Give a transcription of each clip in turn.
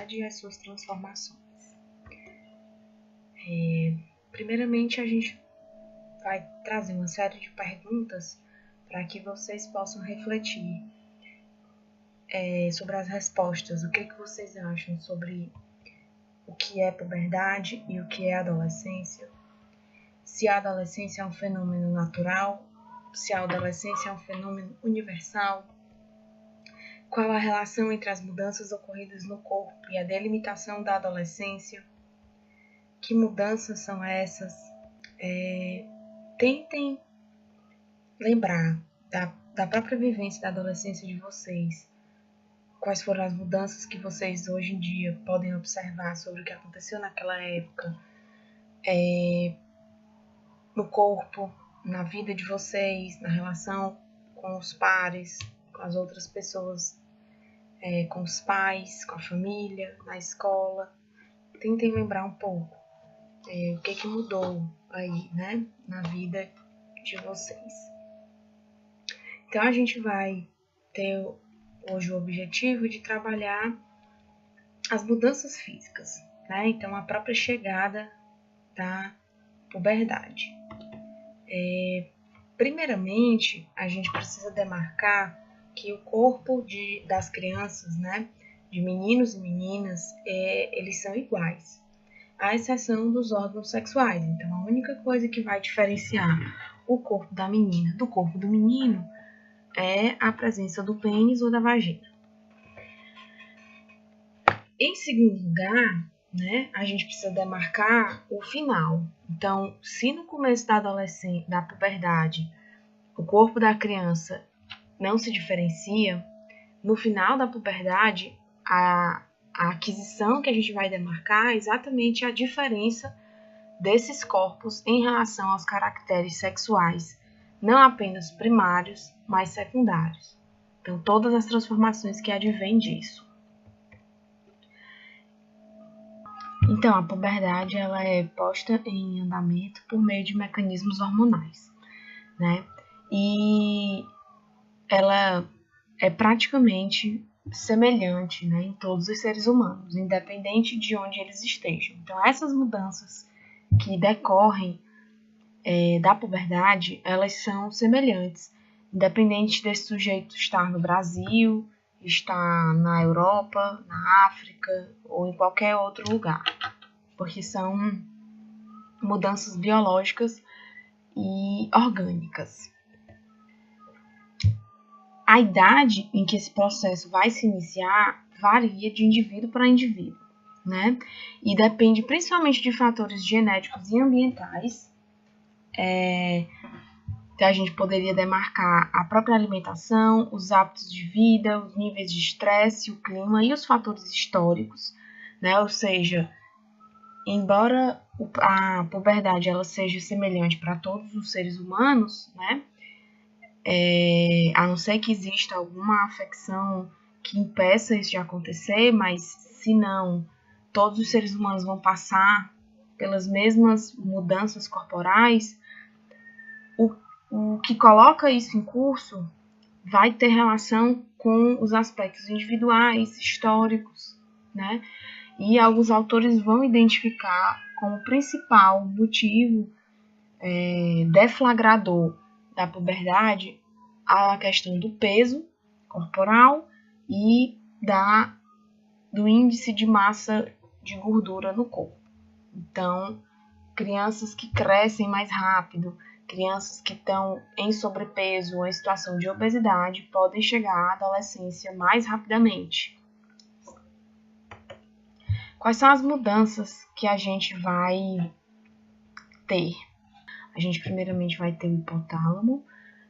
sexualidade e as suas transformações. Primeiramente, a gente vai trazer uma série de perguntas para que vocês possam refletir sobre as respostas. O que vocês acham sobre o que é puberdade e o que é adolescência? Se a adolescência é um fenômeno natural, se a adolescência é um fenômeno universal, qual a relação entre as mudanças ocorridas no corpo e a delimitação da adolescência? Que mudanças são essas? Tentem lembrar da própria vivência da adolescência de vocês. Quais foram as mudanças que vocês hoje em dia podem observar sobre o que aconteceu naquela época, no corpo, na vida de vocês, na relação com os pares, com as outras pessoas, com os pais, com a família, na escola. Tentem lembrar um pouco o que mudou aí, né, na vida de vocês. Então, a gente vai ter hoje o objetivo de trabalhar as mudanças físicas, né? Então, a própria chegada da puberdade. Primeiramente, a gente precisa demarcar que o corpo das crianças, né, de meninos e meninas, eles são iguais, à exceção dos órgãos sexuais. Então, a única coisa que vai diferenciar o corpo da menina do corpo do menino é a presença do pênis ou da vagina. Em segundo lugar, né, a gente precisa demarcar o final. Então, se no começo da puberdade, o corpo da criança não se diferencia, no final da puberdade, a aquisição que a gente vai demarcar é exatamente a diferença desses corpos em relação aos caracteres sexuais, não apenas primários, mas secundários. Então, todas as transformações que advêm disso. Então, a puberdade ela é posta em andamento por meio de mecanismos hormonais, né? E ela é praticamente semelhante, né, em todos os seres humanos, independente de onde eles estejam. Então, essas mudanças que decorrem da puberdade, elas são semelhantes, independente desse sujeito estar no Brasil, estar na Europa, na África ou em qualquer outro lugar, porque são mudanças biológicas e orgânicas. A idade em que esse processo vai se iniciar varia de indivíduo para indivíduo, né? E depende principalmente de fatores genéticos e ambientais. Então, a gente poderia demarcar a própria alimentação, os hábitos de vida, os níveis de estresse, o clima e os fatores históricos, né? Ou seja, embora a puberdade ela seja semelhante para todos os seres humanos, né? A não ser que exista alguma afecção que impeça isso de acontecer, mas se não, todos os seres humanos vão passar pelas mesmas mudanças corporais. O que coloca isso em curso vai ter relação com os aspectos individuais, históricos, né? E alguns autores vão identificar como principal motivo deflagrador da puberdade a questão do peso corporal e do índice de massa de gordura no corpo. Então, crianças que crescem mais rápido, crianças que estão em sobrepeso ou em situação de obesidade podem chegar à adolescência mais rapidamente. Quais são as mudanças que a gente vai ter? A gente primeiramente vai ter o hipotálamo,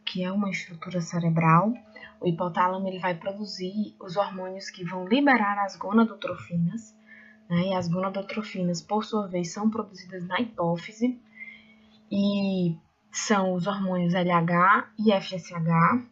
que é uma estrutura cerebral. O hipotálamo ele vai produzir os hormônios que vão liberar as gonadotrofinas, né? E as gonadotrofinas, por sua vez, são produzidas na hipófise e são os hormônios LH e FSH.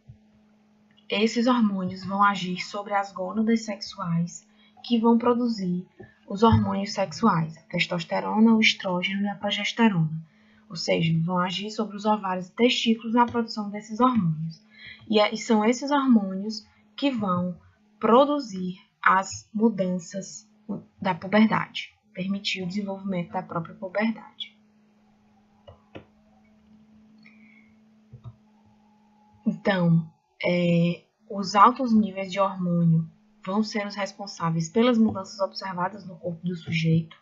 Esses hormônios vão agir sobre as gônadas sexuais, que vão produzir os hormônios sexuais, a testosterona, o estrógeno e a progesterona. Ou seja, vão agir sobre os ovários e testículos na produção desses hormônios. E são esses hormônios que vão produzir as mudanças da puberdade, permitir o desenvolvimento da própria puberdade. Então, os altos níveis de hormônio vão ser os responsáveis pelas mudanças observadas no corpo do sujeito.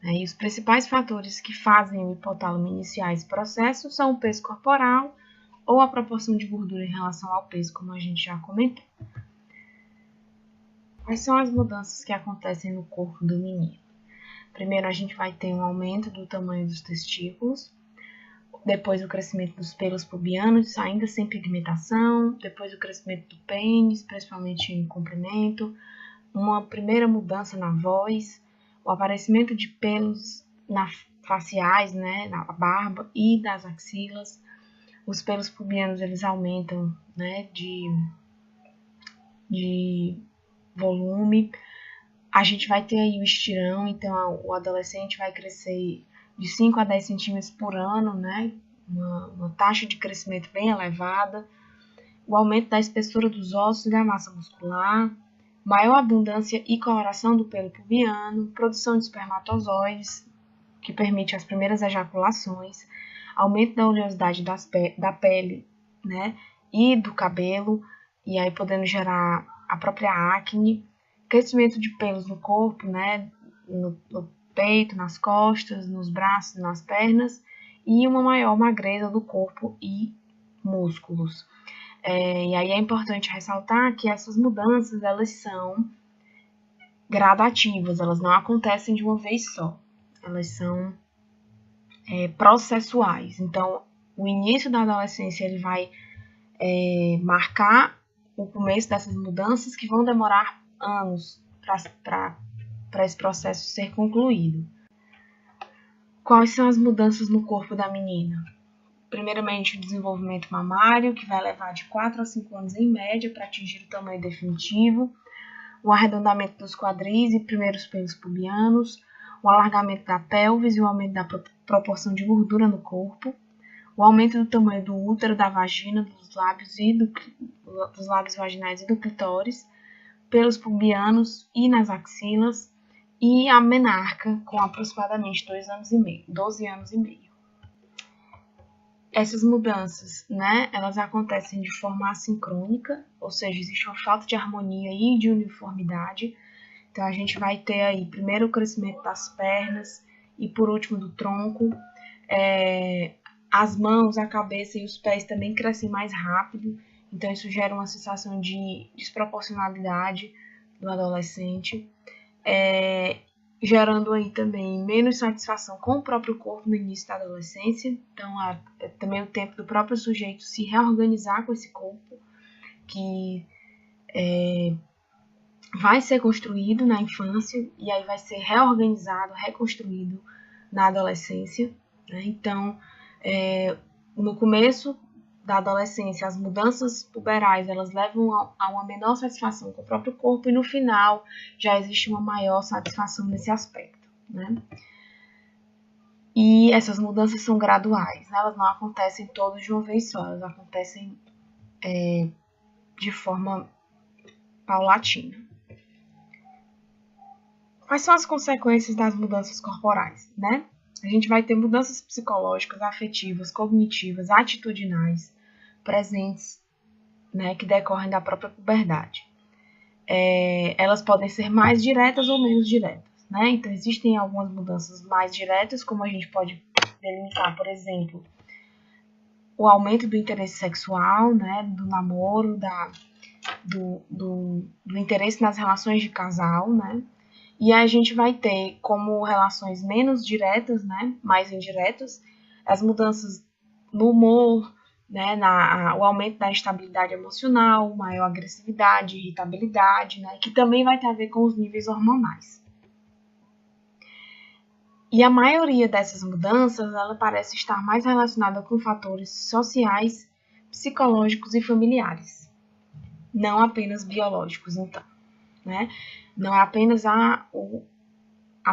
E os principais fatores que fazem o hipotálamo iniciar esse processo são o peso corporal ou a proporção de gordura em relação ao peso, como a gente já comentou. Quais são as mudanças que acontecem no corpo do menino? Primeiro, a gente vai ter um aumento do tamanho dos testículos, depois o crescimento dos pelos pubianos, ainda sem pigmentação, depois o crescimento do pênis, principalmente em comprimento, uma primeira mudança na voz, o aparecimento de pelos faciais, né, na barba e das axilas. Os pelos pubianos, eles aumentam, né, de volume. A gente vai ter aí o estirão, então o adolescente vai crescer de 5 a 10 centímetros por ano, né? Uma taxa de crescimento bem elevada, o aumento da espessura dos ossos e da massa muscular, maior abundância e coloração do pelo pubiano, produção de espermatozoides, que permite as primeiras ejaculações, aumento da oleosidade da pele, né? E do cabelo, e aí podendo gerar a própria acne, crescimento de pelos no corpo, né? No peito, nas costas, nos braços, nas pernas, e uma maior magreza do corpo e músculos. E aí é importante ressaltar que essas mudanças, elas são gradativas, elas não acontecem de uma vez só, elas são processuais. Então, o início da adolescência, ele vai marcar o começo dessas mudanças que vão demorar anos para esse processo ser concluído. Quais são as mudanças no corpo da menina? Primeiramente, o desenvolvimento mamário, que vai levar de 4 a 5 anos em média para atingir o tamanho definitivo, o arredondamento dos quadris e primeiros pelos pubianos, o alargamento da pelvis e o aumento da proporção de gordura no corpo, o aumento do tamanho do útero, da vagina, dos lábios dos lábios vaginais e do clitóris, pelos pubianos e nas axilas, e a menarca, com aproximadamente 12 anos e meio. Essas mudanças, né, elas acontecem de forma assincrônica, ou seja, existe uma falta de harmonia e de uniformidade. Então, a gente vai ter aí primeiro o crescimento das pernas e, por último, do tronco. As mãos, a cabeça e os pés também crescem mais rápido, então isso gera uma sensação de desproporcionalidade do adolescente, gerando aí também menos satisfação com o próprio corpo no início da adolescência. Então, também o tempo do próprio sujeito se reorganizar com esse corpo, que vai ser construído na infância e aí vai ser reorganizado, reconstruído na adolescência, né? Então, no começo da adolescência, as mudanças puberais, elas levam a uma menor satisfação com o próprio corpo e no final já existe uma maior satisfação nesse aspecto, né? E essas mudanças são graduais, né? Elas não acontecem todas de uma vez só, elas acontecem de forma paulatina. Quais são as consequências das mudanças corporais, né? A gente vai ter mudanças psicológicas, afetivas, cognitivas, atitudinais presentes, né, que decorrem da própria puberdade. Elas podem ser mais diretas ou menos diretas, né? Então, existem algumas mudanças mais diretas, como a gente pode delimitar, por exemplo, o aumento do interesse sexual, né, do namoro, do interesse nas relações de casal, né? E a gente vai ter como relações menos diretas, né, mais indiretas, as mudanças no humor, né, o aumento da instabilidade emocional, maior agressividade, irritabilidade, né, que também vai ter a ver com os níveis hormonais. E a maioria dessas mudanças, ela parece estar mais relacionada com fatores sociais, psicológicos e familiares, não apenas biológicos, então, né? Não é apenas a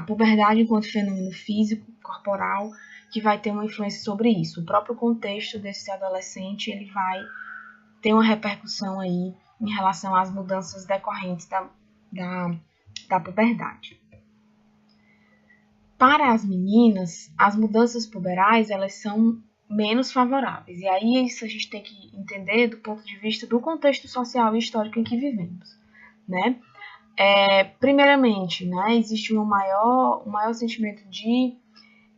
puberdade enquanto fenômeno físico, corporal, que vai ter uma influência sobre isso. O próprio contexto desse adolescente, ele vai ter uma repercussão aí em relação às mudanças decorrentes da da puberdade. Para as meninas, as mudanças puberais, elas são menos favoráveis. E aí isso a gente tem que entender do ponto de vista do contexto social e histórico em que vivemos, né? Primeiramente, né, existe um maior sentimento de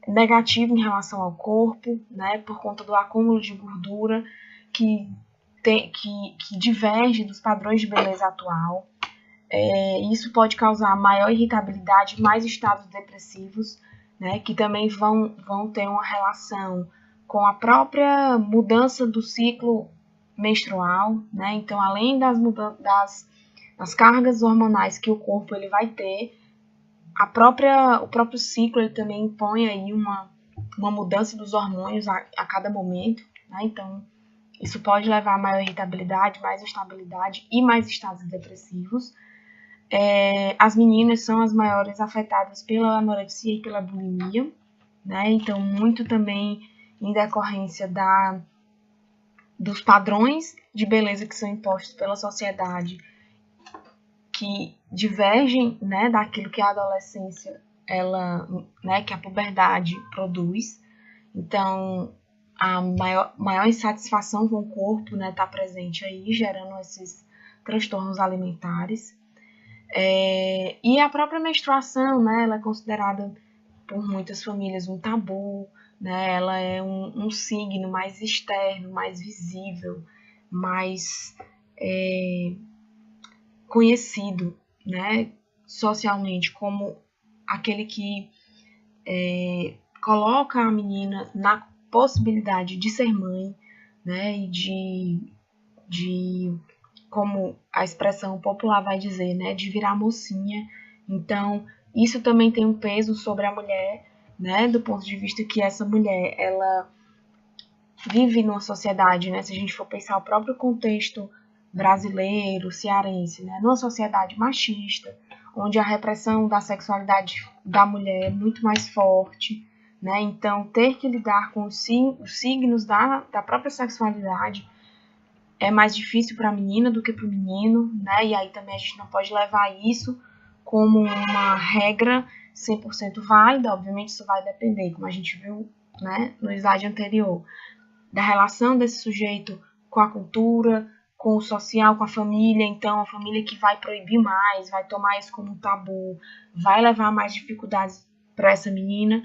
negativo em relação ao corpo, né, por conta do acúmulo de gordura que diverge dos padrões de beleza atual. Isso pode causar maior irritabilidade, mais estados depressivos, né, que também vão ter uma relação com a própria mudança do ciclo menstrual, né? Então, além das cargas hormonais que o corpo ele vai ter, o próprio ciclo ele também impõe aí uma mudança dos hormônios a cada momento, né? Então, isso pode levar a maior irritabilidade, mais instabilidade e mais estados depressivos. As meninas são as maiores afetadas pela anorexia e pela bulimia, né? Então, muito também em decorrência dos padrões de beleza que são impostos pela sociedade, que divergem, né, daquilo que a adolescência, que a puberdade produz. Então, a maior insatisfação com o corpo, né, está presente aí, gerando esses transtornos alimentares. E a própria menstruação, né, ela é considerada por muitas famílias um tabu, né, ela é um signo mais externo, mais visível, mais conhecido, né, socialmente como aquele que coloca a menina na possibilidade de ser mãe, né, e de como a expressão popular vai dizer, né, de virar mocinha. Então, isso também tem um peso sobre a mulher, né, do ponto de vista que essa mulher, ela vive numa sociedade, né, se a gente for pensar o próprio contexto brasileiro, cearense, né, numa sociedade machista, onde a repressão da sexualidade da mulher é muito mais forte, né, então ter que lidar com os signos da própria sexualidade é mais difícil para a menina do que para o menino, né? E aí também a gente não pode levar isso como uma regra 100% válida. Obviamente isso vai depender, como a gente viu, né, no slide anterior, da relação desse sujeito com a cultura, com o social, com a família. Então, a família que vai proibir mais, vai tomar isso como um tabu, vai levar mais dificuldades para essa menina.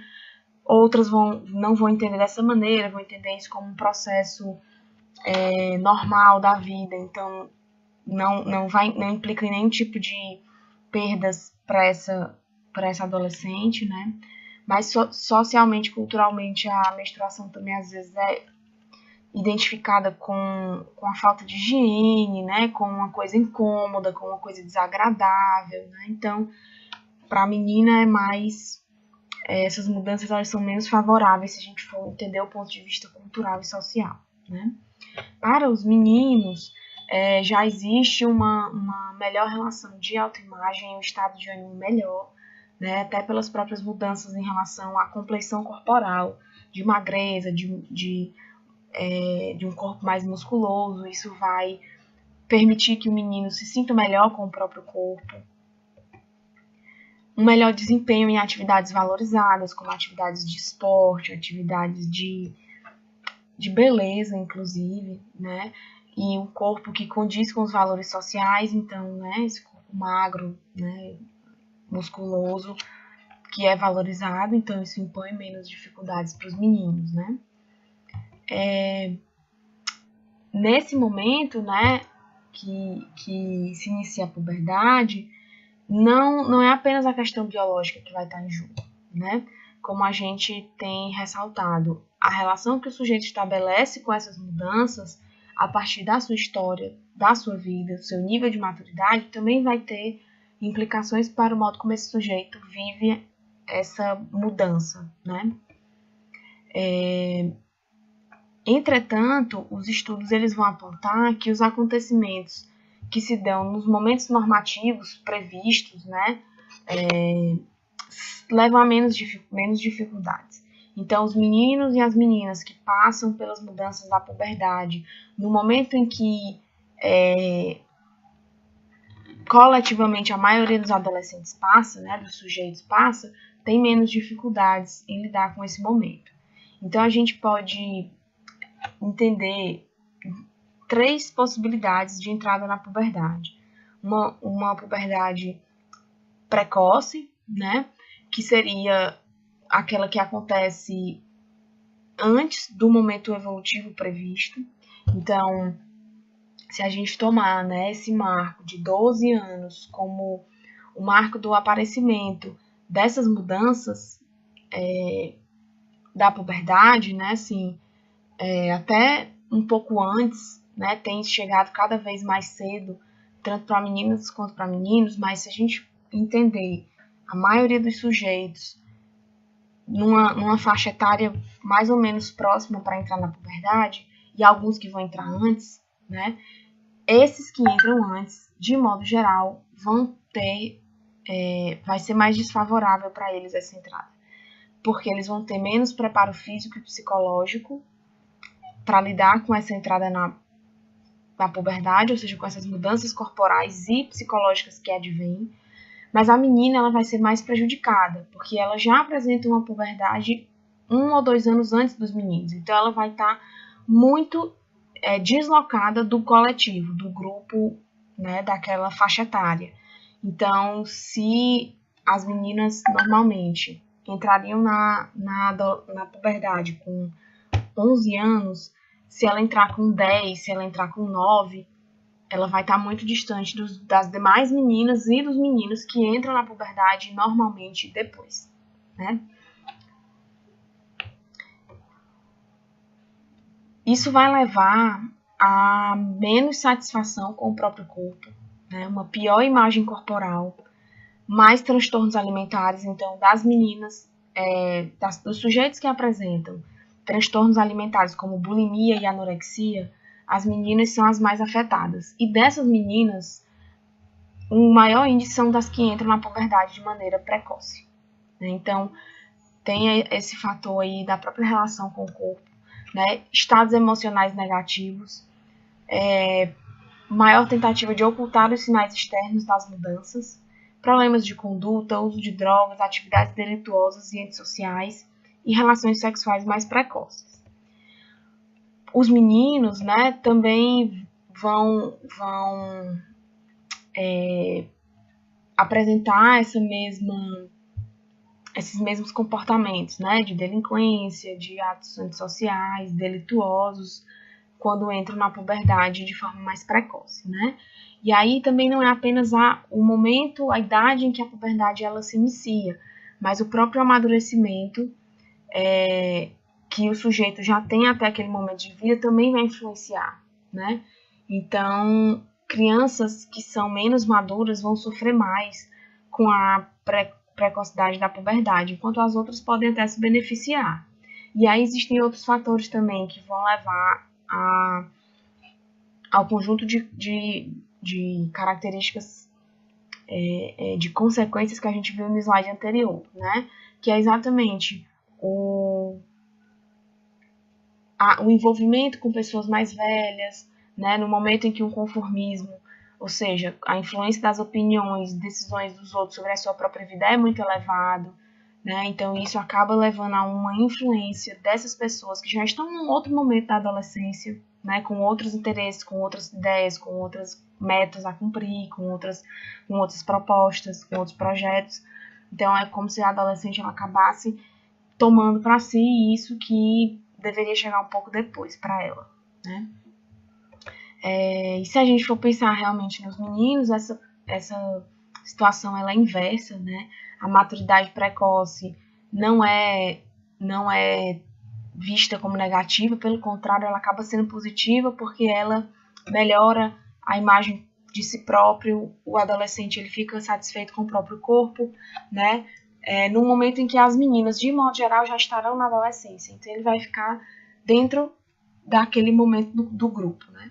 Outras não vão entender dessa maneira, vão entender isso como um processo normal da vida, então não implica em nenhum tipo de perdas para essa adolescente, né? Mas socialmente, culturalmente, a menstruação também às vezes é identificada com a falta de higiene, né? Com uma coisa incômoda, com uma coisa desagradável, né? Então, para a menina é mais essas mudanças elas são menos favoráveis se a gente for entender o ponto de vista cultural e social, né? Para os meninos, já existe uma melhor relação de autoimagem e um estado de ânimo melhor, né, até pelas próprias mudanças em relação à compleição corporal, de magreza, de um corpo mais musculoso. Isso vai permitir que o menino se sinta melhor com o próprio corpo. Um melhor desempenho em atividades valorizadas, como atividades de esporte, atividades de beleza, inclusive, né? E um corpo que condiz com os valores sociais, então, né? Esse corpo magro, né? Musculoso, que é valorizado, então isso impõe menos dificuldades para os meninos, né? Nesse momento, né? Que se inicia a puberdade, não é apenas a questão biológica que vai estar em jogo, né? Como a gente tem ressaltado, a relação que o sujeito estabelece com essas mudanças, a partir da sua história, da sua vida, do seu nível de maturidade, também vai ter implicações para o modo como esse sujeito vive essa mudança, né? Entretanto, os estudos eles vão apontar que os acontecimentos que se dão nos momentos normativos previstos, né, levam a menos dificuldades. Então, os meninos e as meninas que passam pelas mudanças da puberdade, no momento em que coletivamente a maioria dos adolescentes passa, né, dos sujeitos passa, tem menos dificuldades em lidar com esse momento. Então a gente pode entender 3 possibilidades de entrada na puberdade. Uma puberdade precoce, né, que seria aquela que acontece antes do momento evolutivo previsto. Então, se a gente tomar, né, esse marco de 12 anos como o marco do aparecimento dessas mudanças da puberdade, né, assim, até um pouco antes, né, tem chegado cada vez mais cedo, tanto para meninas quanto para meninos, mas se a gente entender a maioria dos sujeitos numa faixa etária mais ou menos próxima para entrar na puberdade, e alguns que vão entrar antes, né, esses que entram antes, de modo geral, vão ter, vai ser mais desfavorável para eles essa entrada, porque eles vão ter menos preparo físico e psicológico para lidar com essa entrada na puberdade, ou seja, com essas mudanças corporais e psicológicas que advêm. Mas a menina ela vai ser mais prejudicada, porque ela já apresenta uma puberdade 1 ou 2 anos antes dos meninos. Então ela vai estar muito deslocada do coletivo, do grupo, né, daquela faixa etária. Então, se as meninas normalmente entrariam na puberdade com 11 anos, se ela entrar com 10, se ela entrar com 9, ela vai estar muito distante das demais meninas e dos meninos que entram na puberdade normalmente depois, né? Isso vai levar a menos satisfação com o próprio corpo, né? Uma pior imagem corporal, mais transtornos alimentares. Então, das meninas, dos sujeitos que apresentam transtornos alimentares como bulimia e anorexia, as meninas são as mais afetadas. E dessas meninas, o maior índice são das que entram na puberdade de maneira precoce, né? Então, tem esse fator aí da própria relação com o corpo, né? Estados emocionais negativos, maior tentativa de ocultar os sinais externos das mudanças, problemas de conduta, uso de drogas, atividades delituosas e antissociais e relações sexuais mais precoces. Os meninos, né, também vão apresentar esses mesmos comportamentos, né, de delinquência, de atos antissociais, delituosos, quando entram na puberdade de forma mais precoce, né? E aí também não é apenas o momento, a idade em que a puberdade ela se inicia, mas o próprio amadurecimento que o sujeito já tem até aquele momento de vida também vai influenciar, né? Então, crianças que são menos maduras vão sofrer mais com a precocidade da puberdade, enquanto as outras podem até se beneficiar. E aí existem outros fatores também que vão levar ao conjunto de características, de consequências que a gente viu no slide anterior, né? Que é exatamente o envolvimento com pessoas mais velhas, né? No momento em que um conformismo, ou seja, a influência das opiniões, decisões dos outros sobre a sua própria vida é muito elevado, né? Então isso acaba levando a uma influência dessas pessoas que já estão num outro momento da adolescência, né? Com outros interesses, com outras ideias, com outras metas a cumprir, com outras propostas, com outros projetos. Então é como se a adolescente ela acabasse tomando para si isso que deveria chegar um pouco depois para ela, né? E se a gente for pensar realmente nos meninos, essa situação ela é inversa, né? A maturidade precoce não é vista como negativa, pelo contrário, ela acaba sendo positiva porque ela melhora a imagem de si próprio, o adolescente ele fica satisfeito com o próprio corpo, né? No momento em que as meninas, de modo geral, já estarão na adolescência. Então, ele vai ficar dentro daquele momento do grupo, né?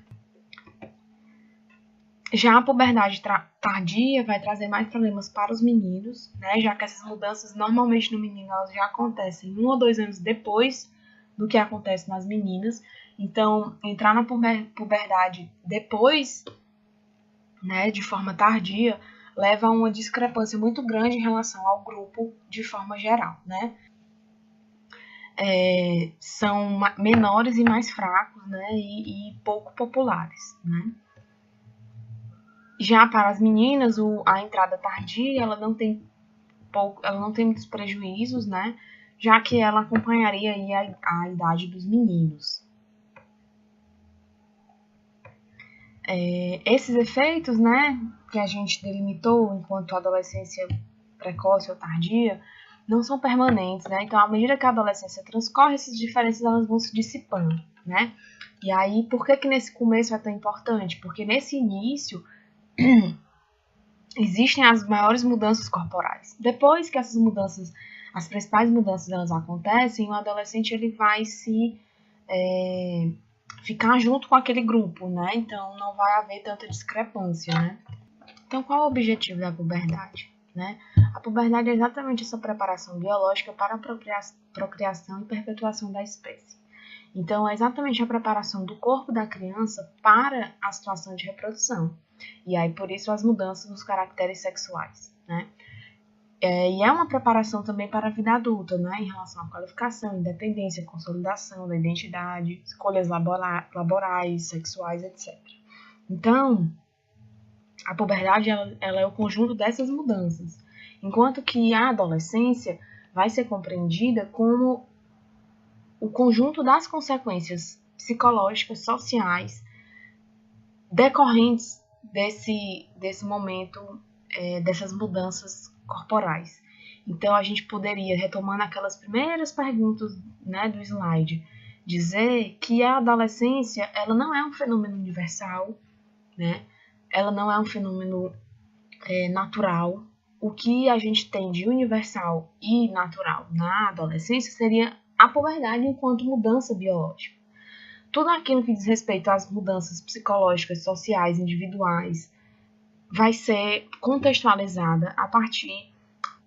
Já a puberdade tardia vai trazer mais problemas para os meninos, né? Já que essas mudanças, normalmente no menino, elas já acontecem 1 ou 2 anos depois do que acontece nas meninas. Então, entrar na puberdade depois, né, de forma tardia, leva a uma discrepância muito grande em relação ao grupo de forma geral, né? São menores e mais fracos, né, e pouco populares, né? Já para as meninas, a entrada tardia, ela não tem muitos prejuízos, né, já que ela acompanharia aí a idade dos meninos. Esses efeitos, né, que a gente delimitou enquanto adolescência precoce ou tardia, não são permanentes, né? Então, à medida que a adolescência transcorre, essas diferenças elas vão se dissipando, né? E aí, por que nesse começo é tão importante? Porque nesse início existem as maiores mudanças corporais. Depois que essas mudanças, as principais mudanças, elas acontecem, o adolescente ele vai se ficar junto com aquele grupo, né? Então não vai haver tanta discrepância, né? Então qual é o objetivo da puberdade, né? A puberdade é exatamente essa preparação biológica para a procriação e perpetuação da espécie. Então é exatamente a preparação do corpo da criança para a situação de reprodução. E aí por isso as mudanças nos caracteres sexuais, né? E é uma preparação também para a vida adulta, né, em relação à qualificação, independência, consolidação da identidade, escolhas laborais, sexuais, etc. Então, a puberdade ela é o conjunto dessas mudanças, enquanto que a adolescência vai ser compreendida como o conjunto das consequências psicológicas, sociais, decorrentes desse momento, dessas mudanças corporais. Então, a gente poderia, retomando aquelas primeiras perguntas, né, do slide, dizer que a adolescência ela não é um fenômeno universal, né? Ela não é um fenômeno natural. O que a gente tem de universal e natural na adolescência seria a puberdade enquanto mudança biológica. Tudo aquilo que diz respeito às mudanças psicológicas, sociais, individuais, vai ser contextualizada a partir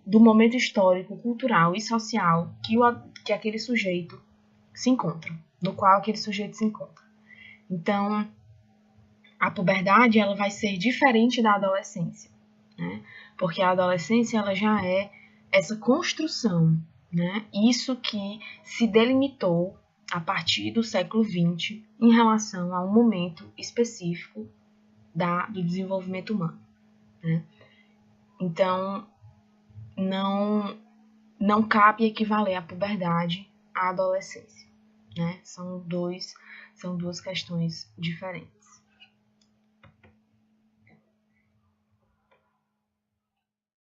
do momento histórico, cultural e social que aquele sujeito se encontra, no qual aquele sujeito se encontra. Então, a puberdade ela vai ser diferente da adolescência, né? Porque a adolescência ela já é essa construção, né? Isso que se delimitou a partir do século XX em relação a um momento específico do desenvolvimento humano, né? Então, não cabe equivaler a puberdade à adolescência, né? São duas questões diferentes.